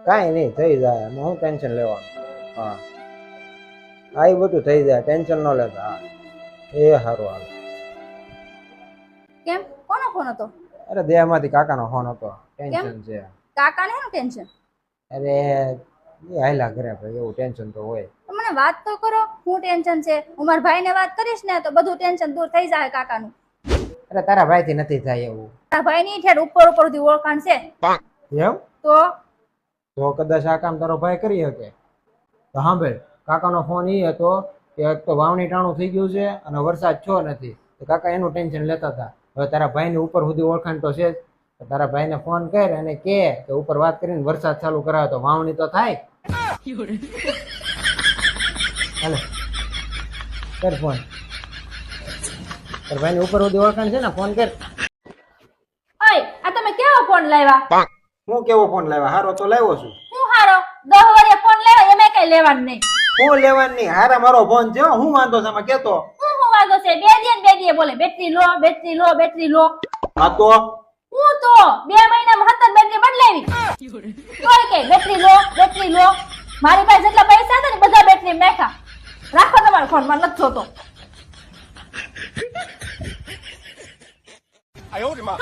કાંઈ નહીં થઈ જાય એમાં હું ટેન્શન લેવાનું. હા આ ઈ બધું થઈ જાય ટેન્શન ન લેતા. હા એ સારું હાલ. કેમ કોનો ફોન હતો? અરે દેહમાંથી કાકાનો ફોન હતો. ટેન્શન છે. કાકાને શું ટેન્શન? અરે એ હાયલા ઘરે ભાઈ એવું ટેન્શન તો હોય. તો મને વાત તો કરો, શું ટેન્શન છે? હું મારા ભાઈને વાત કરીશ ને તો બધું ટેન્શન દૂર થઈ જાય કાકાનું. અરે તારા ભાઈથી નથી થાય એવું. તારા ભાઈની ઠેર ઉપર ઉપરથી ઓળખાણ છે. એમ તો કદાચ આ કામ તારો ભાઈ કરી શકે તો સાંભળ, કાકાનો ફોન ઈ હતો કે એક તો વાવણી ટાણું થઈ ગયું છે અને વરસાદ છો નથી તો કાકા એનું ટેન્શન લેતા હતા. હવે તારા ભાઈની ઉપર સુધી ઓળખાણ તો છે જ, તો તારા ભાઈને ફોન કર અને કે ઉપર વાત કરીને વરસાદ ચાલુ કરાવે તો વાવણી તો થાય. હાલે કર ફોન. તારા ભાઈની ઉપર સુધી ઓળખાણ છે ને, ફોન કર. ઓય આ તમે કેવો ફોન લાવ્યા? હું કેવો ફોન લાવ્યા? હારો તો લાવ્યો છું. હું હારો 10 વર્ષે ફોન લેવા એમે કઈ લેવાનું નહીં. હું લેવાનું નહીં, હારા મારો ફોન છે. હું વાંધો છે એમાં કેતો? હું વાગો છે બે દીએ બોલે બેટરી લો બેટરી લો બેટરી લો. હા તો હું તો 2 મહિનામાં 7 બેટરી બદલાવી. કોઈ કે બેટરી લો. મારી પાસે જેટલા પૈસા હતા ને બધા બેટરી નાખ્યા. રાખો તમારો ફોન, મને નથી જોતો. 哎呦我的妈！